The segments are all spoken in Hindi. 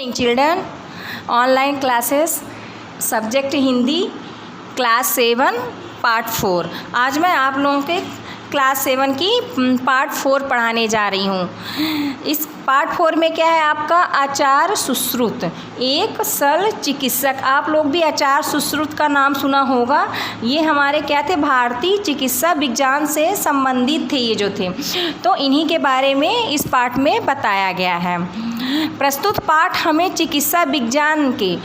Morning children, online classes subject Hindi class 7 part 4। आज मैं आप लोगों के क्लास 7 की पार्ट 4 पढ़ाने जा रही हूँ। इस पार्ट 4 में क्या है आपका आचार सुश्रुत, एक शल्य चिकित्सक। आप लोग भी आचार सुश्रुत का नाम सुना होगा। ये हमारे क्या थे, भारतीय चिकित्सा विज्ञान से संबंधित थे ये जो थे, तो इन्हीं के बारे में इस पाठ में बताया गया है। प्रस्तुत पाठ हमें चिकित्सा विज्ञान के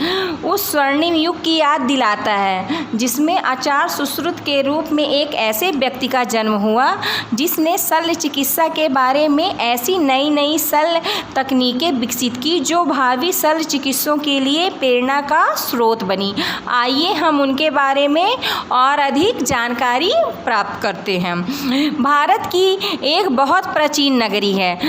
उस स्वर्णिम युग की याद दिलाता है जिसमें आचार सुश्रुत के रूप में एक ऐसे व्यक्ति का जन्म हुआ जिसने शल्य चिकित्सा के बारे में ऐसी नई नई शल्य तकनीकें विकसित की जो भावी शल्य चिकित्सकों के लिए प्रेरणा का स्रोत बनी। आइए हम उनके बारे में और अधिक जानकारी प्राप्त करते हैं। भारत की एक बहुत प्राचीन नगरी है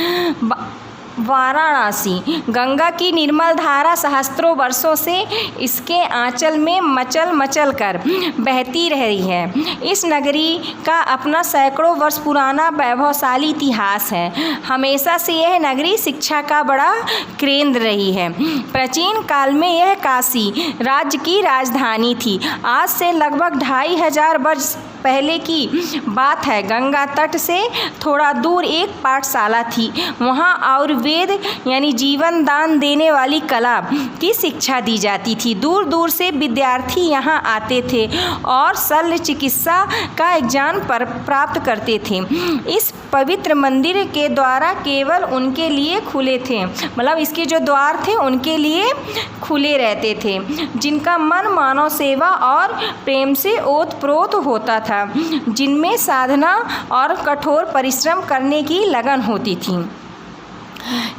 वाराणसी। गंगा की निर्मल धारा सहस्त्रों वर्षों से इसके आंचल में मचल मचल कर बहती रही है। इस नगरी का अपना सैकड़ों वर्ष पुराना वैभवशाली इतिहास है। हमेशा से यह नगरी शिक्षा का बड़ा केंद्र रही है। प्राचीन काल में यह काशी राज्य की राजधानी थी। आज से लगभग 2500 वर्ष पहले की बात है। गंगा तट से थोड़ा दूर एक पाठशाला थी। वहाँ आयुर्वेद यानी जीवन दान देने वाली कला की शिक्षा दी जाती थी। दूर दूर से विद्यार्थी यहाँ आते थे और शल्य चिकित्सा का ज्ञान प्राप्त करते थे। इस पवित्र मंदिर के द्वारा केवल उनके लिए खुले थे, मतलब इसके जो द्वार थे उनके लिए खुले रहते थे जिनका मन मानव सेवा और प्रेम से ओतप्रोत होता था, जिनमें साधना और कठोर परिश्रम करने की लगन होती थी।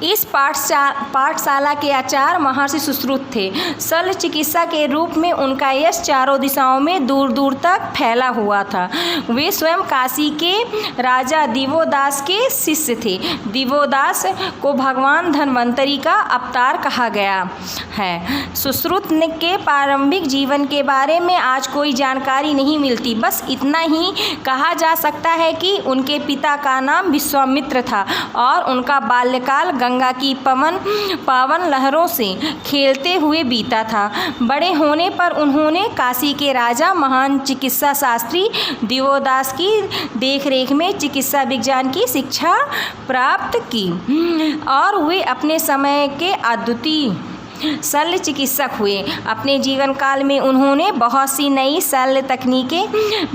इस पाठशाला के आचार्य महर्षि सुश्रुत थे। शल्य चिकित्सा के रूप में उनका यश चारों दिशाओं में दूर दूर तक फैला हुआ था। वे स्वयं काशी के राजा दिवोदास के शिष्य थे। दिवोदास को भगवान धन्वंतरी का अवतार कहा गया है। सुश्रुत के प्रारंभिक जीवन के बारे में आज कोई जानकारी नहीं मिलती। बस इतना ही कहा जा सकता है कि उनके पिता का नाम विश्वामित्र था और उनका बाल्यकाल गंगा की पावन लहरों से खेलते हुए बीता था। बड़े होने पर उन्होंने काशी के राजा महान चिकित्सा शास्त्री दिवोदास की देखरेख में चिकित्सा विज्ञान की शिक्षा प्राप्त की और वे अपने समय के अद्वितीय शल्य चिकित्सक हुए। अपने जीवन काल में उन्होंने बहुत सी नई शल्य तकनीकें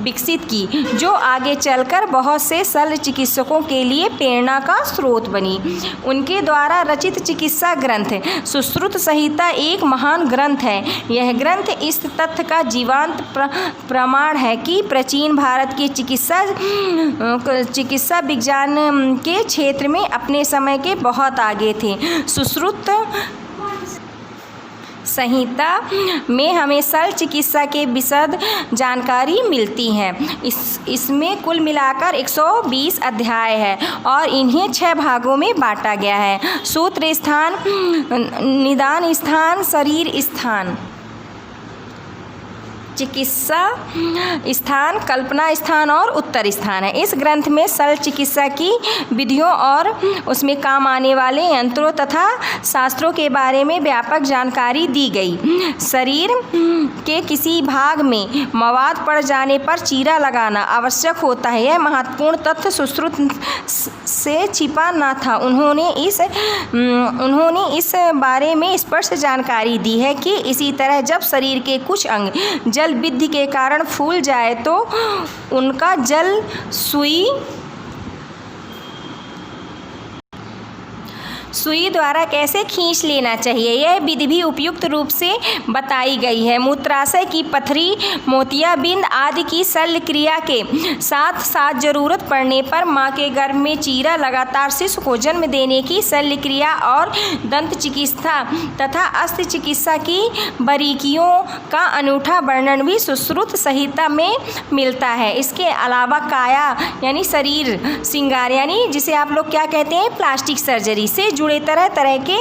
विकसित की जो आगे चलकर बहुत से शल्य चिकित्सकों के लिए प्रेरणा का स्रोत बनी। उनके द्वारा रचित चिकित्सा ग्रंथ सुश्रुत संहिता एक महान ग्रंथ है। यह ग्रंथ इस तथ्य का जीवंत प्रमाण है कि प्राचीन भारत के चिकित्सा विज्ञान के क्षेत्र में अपने समय के बहुत आगे थे। सुश्रुत संहिता में हमें शल्य चिकित्सा के विशद जानकारी मिलती है। इसमें कुल मिलाकर 120 अध्याय है और इन्हें 6 भागों में बांटा गया है। सूत्र स्थान, निदान स्थान, शरीर स्थान, चिकित्सा स्थान, कल्पना स्थान और उत्तर स्थान है। इस ग्रंथ में शल्य चिकित्सा की विधियों और उसमें काम आने वाले यंत्रों तथा शास्त्रों के बारे में व्यापक जानकारी दी गई। शरीर के किसी भाग में मवाद पड़ जाने पर चीरा लगाना आवश्यक होता है। यह महत्वपूर्ण तथ्य सुश्रुत से छिपा न था। उन्होंने इस बारे में स्पष्ट जानकारी दी है कि इसी तरह जब शरीर के कुछ अंग जल वृद्धि के कारण फूल जाए तो उनका जल सुई द्वारा कैसे खींच लेना चाहिए, यह विधि भी उपयुक्त रूप से बताई गई है। मूत्राशय की पथरी, मोतियाबिंद आदि की शल्य क्रिया के साथ साथ जरूरत पड़ने पर मां के गर्भ में चीरा लगातार शिशु को जन्म देने की शल्य क्रिया और दंत चिकित्सा तथा अस्त्र चिकित्सा की बारीकियों का अनूठा वर्णन भी सुश्रुत संहिता में मिलता है। इसके अलावा काया यानी शरीर श्रृंगार यानी जिसे आप लोग क्या कहते हैं प्लास्टिक सर्जरी से जुड़े हुए तरह तरह के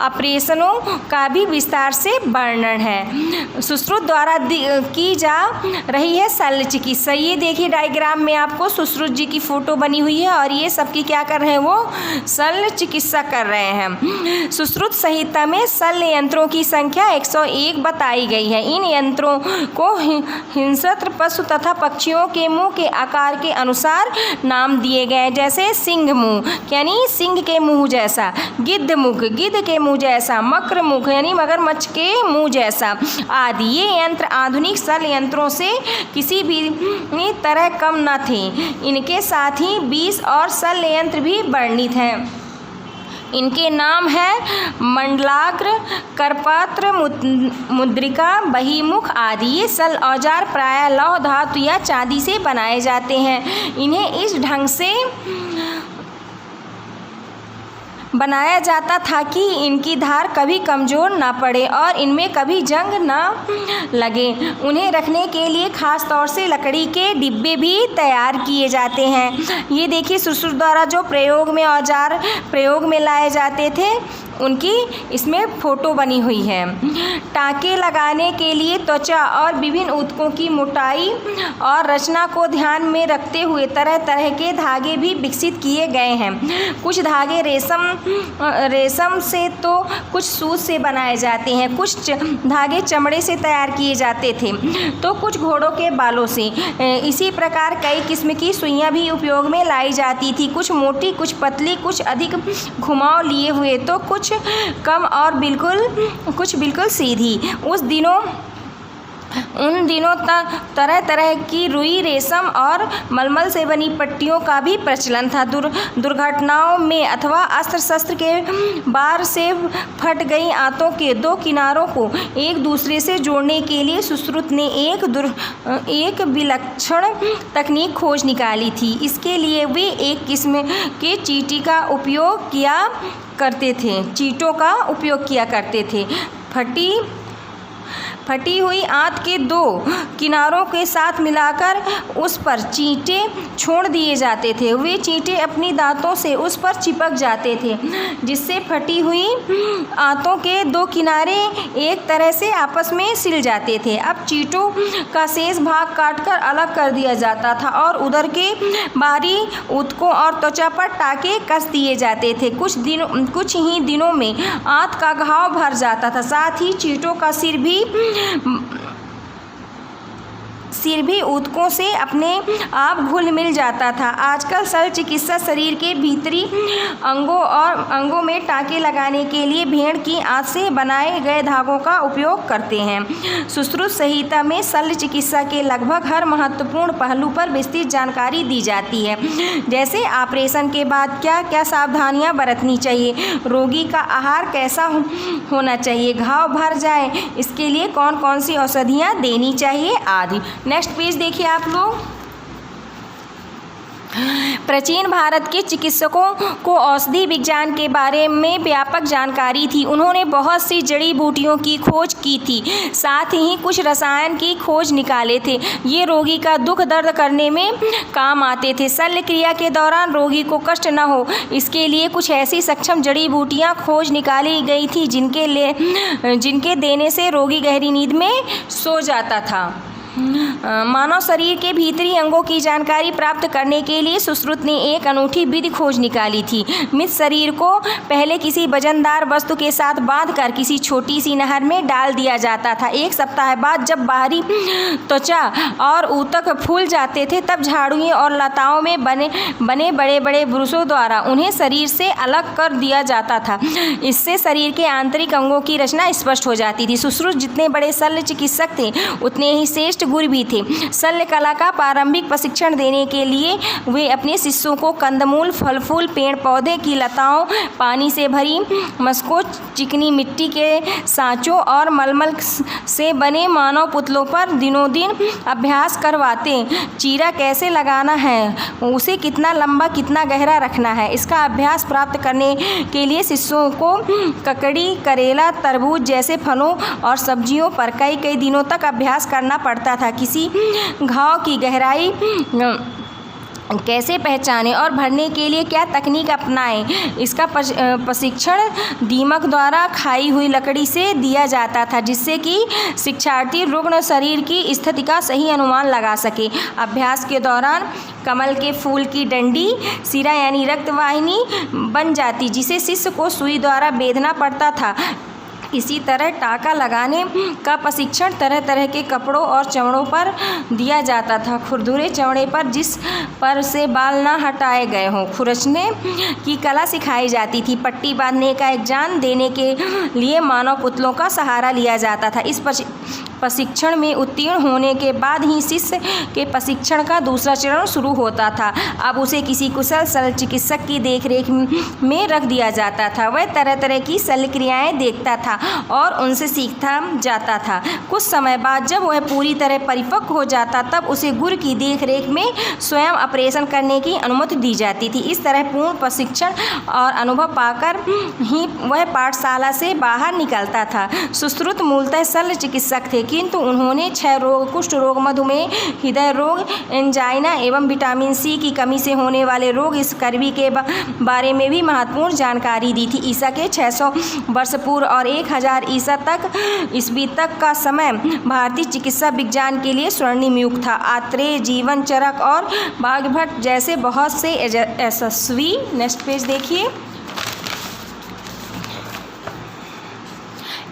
ऑपरेशनों का भी विस्तार से वर्णन है। सुश्रुत द्वारा की जा रही है शल्य चिकित्सा। ये देखिए डायग्राम में आपको सुश्रुत जी की फोटो बनी हुई है और ये सबकी क्या कर रहे हैं, वो शल्य चिकित्सा कर रहे हैं। सुश्रुत संहिता में शल्य यंत्रों की संख्या 101 बताई गई है। इन यंत्रों को हिंस्र पशु तथा पक्षियों के मुंह के आकार के अनुसार नाम दिए गए, जैसे सिंह मुंह यानी सिंह के मुंह जैसा, गिद्ध मुख गिद्ध के मुंह जैसा, मकर मुख यानी मगरमच्छ के मुंह जैसा आदि। ये यंत्र आधुनिक शल्य यंत्रों से किसी भी तरह कम न थे। इनके साथ ही 20 और शल्य यंत्र भी वर्णित हैं। इनके नाम है मंडलाग्र, करपात्र, मुद्रिका, बहिमुख आदि। ये शल्य औजार प्रायः लौह धातु या चांदी से बनाए जाते हैं। इन्हें इस ढंग से बनाया जाता था कि इनकी धार कभी कमज़ोर ना पड़े और इनमें कभी जंग ना लगे। उन्हें रखने के लिए खास तौर से लकड़ी के डिब्बे भी तैयार किए जाते हैं। ये देखिए सुश्रुत द्वारा जो औजार प्रयोग में लाए जाते थे उनकी इसमें फ़ोटो बनी हुई है। टाँके लगाने के लिए त्वचा और विभिन्न ऊतकों की मोटाई और रचना को ध्यान में रखते हुए तरह तरह के धागे भी विकसित किए गए हैं। कुछ धागे रेशम से तो कुछ सूत से बनाए जाते हैं, कुछ धागे चमड़े से तैयार किए जाते थे तो कुछ घोड़ों के बालों से। इसी प्रकार कई किस्म की सुइयाँ भी उपयोग में लाई जाती थी, कुछ मोटी, कुछ पतली, कुछ अधिक घुमाव लिए हुए तो कुछ कम और कुछ बिल्कुल सीधी। उन दिनों तक तरह तरह की रुई, रेशम और मलमल से बनी पट्टियों का भी प्रचलन था। दुर्घटनाओं में अथवा अस्त्र शस्त्र के बार से फट गई आंतों के दो किनारों को एक दूसरे से जोड़ने के लिए सुश्रुत ने एक विलक्षण तकनीक खोज निकाली थी। इसके लिए वे एक किस्म के चींटी का उपयोग किया करते थे। फटी हुई आंत के दो किनारों के साथ मिलाकर उस पर चींटे छोड़ दिए जाते थे। वे चींटे अपनी दांतों से उस पर चिपक जाते थे, जिससे फटी हुई आंतों के दो किनारे एक तरह से आपस में सिल जाते थे। अब चींटों का शेष भाग काटकर अलग कर दिया जाता था और उधर के बाहरी ऊतकों और त्वचा पर टाँके कस दिए जाते थे। कुछ ही दिनों में आंत का घाव भर जाता था। साथ ही चींटों का सिर भी ऊतकों से अपने आप घुल मिल जाता था। आजकल शल्य चिकित्सा शरीर के भीतरी अंगों में टाँके लगाने के लिए भेड़ की आंत से बनाए गए धागों का उपयोग करते हैं। सुश्रुत संहिता में शल्य चिकित्सा के लगभग हर महत्वपूर्ण पहलू पर विस्तृत जानकारी दी जाती है, जैसे ऑपरेशन के बाद क्या क्या सावधानियां बरतनी चाहिए, रोगी का आहार कैसा होना चाहिए, घाव भर जाए इसके लिए कौन कौन सी औषधियाँ देनी चाहिए आदि। नेक्स्ट पेज देखिए आप लोग। प्राचीन भारत के चिकित्सकों को औषधि विज्ञान के बारे में व्यापक जानकारी थी। उन्होंने बहुत सी जड़ी बूटियों की खोज की थी, साथ ही कुछ रसायन की खोज निकाले थे। ये रोगी का दुख दर्द करने में काम आते थे। शल्य क्रिया के दौरान रोगी को कष्ट न हो इसके लिए कुछ ऐसी सक्षम जड़ी बूटियाँ खोज निकाली गई थी जिनके देने से रोगी गहरी नींद में सो जाता था। मानव शरीर के भीतरी अंगों की जानकारी प्राप्त करने के लिए सुश्रुत ने एक अनूठी विधि खोज निकाली थी। मृत शरीर को पहले किसी वजनदार वस्तु के साथ बांधकर किसी छोटी सी नहर में डाल दिया जाता था। एक सप्ताह बाद जब बाहरी त्वचा और ऊतक फूल जाते थे तब झाड़ुओं और लताओं में बने बड़े बड़े ब्रशों द्वारा उन्हें शरीर से अलग कर दिया जाता था। इससे शरीर के आंतरिक अंगों की रचना स्पष्ट हो जाती थी। सुश्रुत जितने बड़े शल्य चिकित्सक थे उतने ही श्रेष्ठ गुरु भी थे। शल्य कला का प्रारंभिक प्रशिक्षण देने के लिए वे अपने शिष्यों को कंदमूल, फल फूल, पेड़ पौधे की लताओं, पानी से भरी मस्कों, चिकनी मिट्टी के सांचों और मलमल से बने मानव पुतलों पर दिनों दिन अभ्यास करवाते। चीरा कैसे लगाना है, उसे कितना लंबा कितना गहरा रखना है, इसका अभ्यास प्राप्त करने के लिए शिष्यों को ककड़ी, करेला, तरबूज जैसे फलों और सब्जियों पर कई कई दिनों तक अभ्यास करना पड़ता था। किसी घाव की गहराई कैसे पहचानें और भरने के लिए क्या तकनीक अपनाएं। इसका प्रशिक्षण दीमक द्वारा खाई हुई लकड़ी से दिया जाता था, जिससे कि शिक्षार्थी रुग्ण शरीर की स्थिति का सही अनुमान लगा सके। अभ्यास के दौरान कमल के फूल की डंडी सिरा यानी रक्तवाहिनी बन जाती, जिसे शिष्य को सुई द्वारा बेधना पड़ता था। इसी तरह टाका लगाने का प्रशिक्षण तरह तरह के कपड़ों और चमड़ों पर दिया जाता था। खुरदुरे चमड़े पर जिस पर से बाल न हटाए गए हों खुरचने की कला सिखाई जाती थी। पट्टी बांधने का एक जान देने के लिए मानव पुतलों का सहारा लिया जाता था। इस प्रशिक्षण में उत्तीर्ण होने के बाद ही शिष्य के प्रशिक्षण का दूसरा चरण शुरू होता था। अब उसे किसी कुशल शल्य चिकित्सक की देखरेख में रख दिया जाता था। वह तरह तरह की शल्य क्रियाएं देखता था और उनसे सीखता जाता था। कुछ समय बाद जब वह पूरी तरह परिपक्व हो जाता, तब उसे गुरु की देखरेख में स्वयं ऑपरेशन करने की अनुमति दी जाती थी। इस तरह पूर्ण प्रशिक्षण और अनुभव पाकर ही वह पाठशाला से बाहर निकलता था। सुश्रुत मूलतः शल्य चिकित्सक थे, किंतु उन्होंने क्षय रोग, कुष्ठ रोग, मधुमेह, हृदय रोग, एंजाइना एवं विटामिन सी की कमी से होने वाले रोग स्कर्वी के बारे में भी महत्वपूर्ण जानकारी दी थी। ईसा के 600 वर्ष पूर्व और 1000 ईस्वी तक का समय भारतीय चिकित्सा विज्ञान के लिए स्वर्णिम युग था। आत्रेय, जीवन चरक और बाघभट्ट जैसे बहुत से यशस्वी, नेक्स्ट पेज देखिए,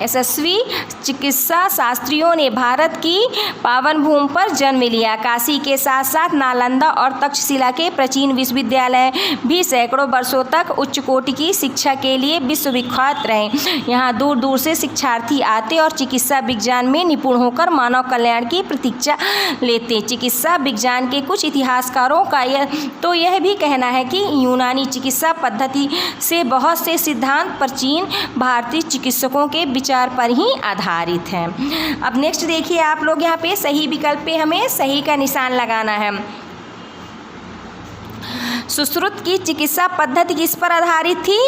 यशस्वी चिकित्सा शास्त्रियों ने भारत की पावन भूमि पर जन्म लिया। काशी के साथ साथ नालंदा और तक्षशिला के प्राचीन विश्वविद्यालय भी सैकड़ों वर्षों तक उच्च कोटि की शिक्षा के लिए विश्वविख्यात रहे। यहाँ दूर दूर से शिक्षार्थी आते और चिकित्सा विज्ञान में निपुण होकर मानव कल्याण की प्रतीक्षा लेते। चिकित्सा विज्ञान के कुछ इतिहासकारों का यह भी कहना है कि यूनानी चिकित्सा पद्धति से बहुत से सिद्धांत प्राचीन भारतीय चिकित्सकों के विचार पर ही आधारित हैं। अब नेक्स्ट देखिए आप लोग, यहाँ पे सही विकल्प पे हमें सही का निशान लगाना है। सुश्रुत की चिकित्सा पद्धति किस पर आधारित थी?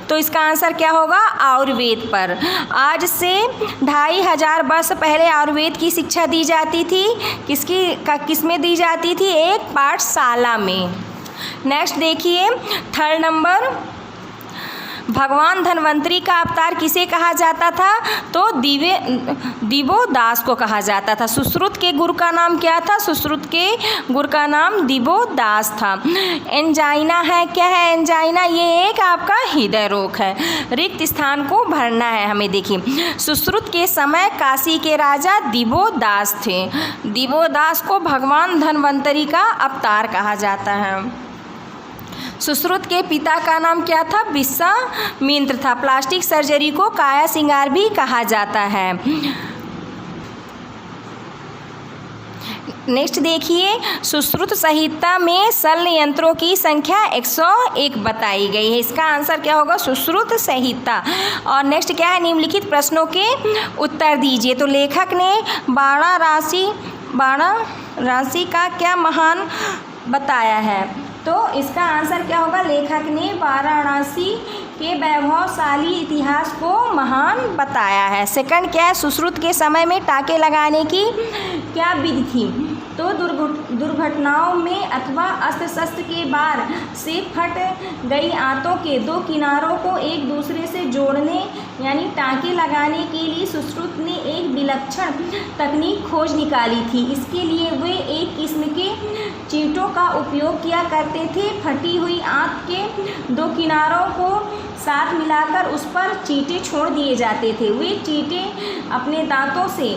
तो इसका आंसर क्या होगा? आयुर्वेद पर। आज से 2500 वर्ष पहले आयुर्वेद की शिक्षा दी जाती थी। किसमें दी जाती थी? एक पाठशाला में। नेक्स्ट देखिए, थर्ड नंबर, भगवान धन्वंतरी का अवतार किसे कहा जाता था? तो दिवोदास को कहा जाता था। सुश्रुत के गुरु का नाम क्या था? सुश्रुत के गुरु का नाम दिवोदास था। एंजाइना है, क्या है एंजाइना? ये एक आपका हृदय रोग है। रिक्त स्थान को भरना है हमें। देखिए, सुश्रुत के समय काशी के राजा दिवोदास थे। दिवोदास को भगवान धन्वंतरी का अवतार कहा जाता है। सुश्रुत के पिता का नाम क्या था? विश्वामित्र था। प्लास्टिक सर्जरी को काया श्रृंगार भी कहा जाता है। नेक्स्ट देखिए, सुश्रुत संहिता में शल्य यंत्रों की संख्या 101 बताई गई है। इसका आंसर क्या होगा? सुश्रुत संहिता। और नेक्स्ट क्या है? निम्नलिखित प्रश्नों के उत्तर दीजिए। तो लेखक ने बाणा राशि का क्या महान बताया है? तो इसका आंसर क्या होगा? लेखक ने वाराणसी के वैभवशाली इतिहास को महान बताया है। सेकंड क्या है? सुश्रुत के समय में टाके लगाने की क्या विधि थी? तो दुर्घटनाओं में अथवा अस्त्र शस्त्र के बार से फट गई आंतों के दो किनारों को एक दूसरे से जोड़ने यानी टाँके लगाने के लिए सुश्रुत ने एक विलक्षण तकनीक खोज निकाली थी। इसके लिए वे एक किस्म के चींटों का उपयोग किया करते थे। फटी हुई आंत के दो किनारों को साथ मिलाकर उस पर चींटे छोड़ दिए जाते थे। वे चींटे अपने दांतों से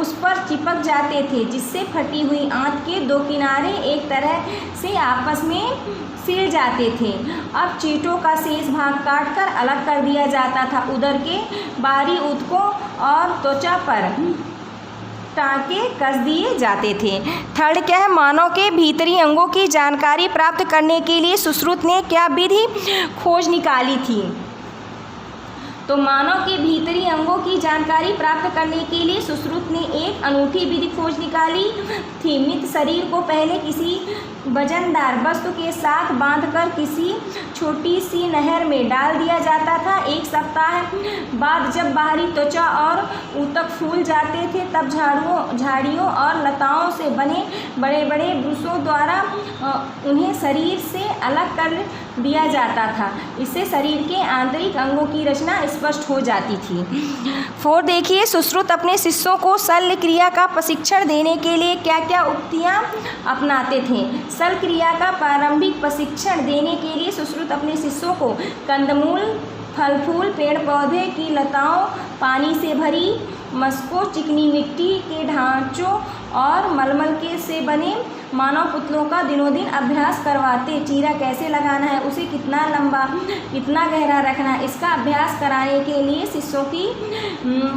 उस पर चिपक जाते थे, जिससे फटी हुई आंत के दो किनारे एक तरह से आपस में सिल जाते थे। अब चींटों का शेष भाग काटकर अलग कर दिया जाता था। उदर के बाहरी ऊतकों और त्वचा पर टाँके कस दिए जाते थे। थर्ड क्या है? मानव के भीतरी अंगों की जानकारी प्राप्त करने के लिए सुश्रुत ने क्या विधि खोज निकाली थी? तो मानव के भीतरी अंगों की जानकारी प्राप्त करने के लिए सुश्रुत ने एक अनूठी विधि खोज निकाली थी। मृत शरीर को पहले किसी वजनदार वस्तु के साथ बांधकर किसी छोटी सी नहर में डाल दिया जाता था। एक सप्ताह बाद जब बाहरी त्वचा और ऊतक फूल जाते थे तब झाड़ियों और लताओं से बने बड़े बड़े ब्रशों द्वारा उन्हें शरीर से अलग कर दिया जाता था। इससे शरीर के आंतरिक अंगों की रचना स्पष्ट हो जाती थी। 4 देखिए, सुश्रुत अपने शिष्यों को शल्य क्रिया का प्रशिक्षण देने के लिए क्या क्या उक्तियाँ अपनाते थे। शल्य क्रिया का प्रारंभिक प्रशिक्षण देने के लिए सुश्रुत अपने शिष्यों को कंदमूल, फल फूल, पेड़ पौधे की लताओं, पानी से भरी मस्कों, चिकनी मिट्टी के ढांचों और मलमल के से बने मानव पुतलों का दिनों दिन अभ्यास करवाते। चीरा कैसे लगाना है, उसे कितना लंबा कितना गहरा रखना है, इसका अभ्यास कराने के लिए शिष्यों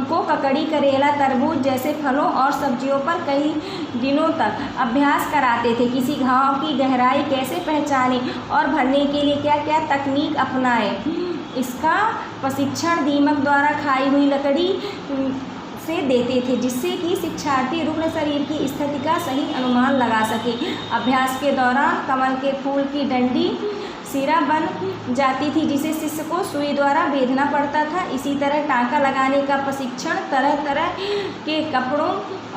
को ककड़ी, करेला, तरबूज जैसे फलों और सब्जियों पर कई दिनों तक अभ्यास कराते थे। किसी घाव की गहराई कैसे पहचाने और भरने के लिए क्या क्या तकनीक अपनाए, इसका प्रशिक्षण दीमक द्वारा खाई हुई लकड़ी से देते थे, जिससे कि शिक्षार्थी रुग्ण शरीर की स्थिति का सही अनुमान लगा सके। अभ्यास के दौरान कमल के फूल की डंडी सिरा बन जाती थी, जिसे शिष्य को सुई द्वारा बेधना पड़ता था। इसी तरह टाँका लगाने का प्रशिक्षण तरह तरह के कपड़ों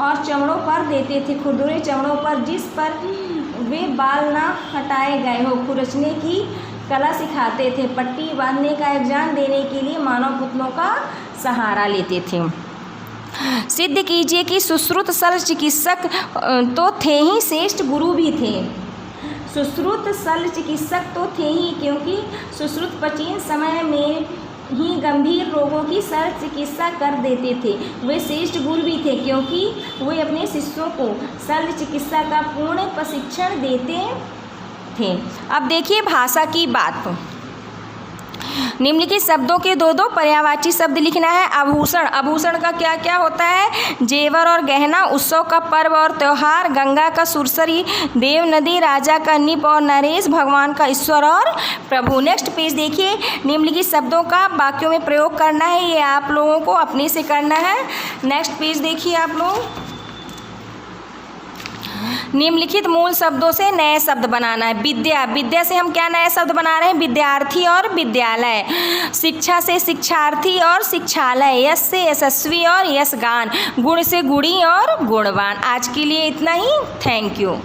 और चमड़ों पर देते थे। खुरदुरे चमड़ों पर जिस पर वे बाल ना हटाए गए हो, खुरचने की कला सिखाते थे। पट्टी बांधने का एग्जाम देने के लिए मानव पुतलों का सहारा लेते थे। सिद्ध कीजिए कि सुश्रुत शल्य चिकित्सक तो थे ही, श्रेष्ठ गुरु भी थे। सुश्रुत शल्य चिकित्सक तो थे ही, क्योंकि सुश्रुत प्राचीन समय में ही गंभीर रोगों की शल्य चिकित्सा कर देते थे। वे श्रेष्ठ गुरु भी थे, क्योंकि वे अपने शिष्यों को शल्य चिकित्सा का पूर्ण प्रशिक्षण देते थे। अब देखिए भाषा की बात। निम्नलिखित शब्दों के 2-2 पर्यायवाची शब्द लिखना है। आभूषण, आभूषण का क्या क्या होता है, जेवर और गहना। उत्सव का पर्व और त्यौहार। गंगा का सुरसरी, देव नदी, राजा का निप और नरेश, भगवान का ईश्वर और प्रभु। नेक्स्ट पेज देखिए, निम्नलिखित शब्दों का वाक्यों में प्रयोग करना है, ये आप लोगों को अपने से करना है। नेक्स्ट पेज देखिए आप लोग। निम्नलिखित मूल शब्दों से नए शब्द बनाना है। विद्या, विद्या से हम क्या नए शब्द बना रहे हैं, विद्यार्थी और विद्यालय। शिक्षा से शिक्षार्थी और शिक्षालय। यश से यशस्वी और यशगान। गुण से गुणी और गुणवान। आज के लिए इतना ही। Thank you.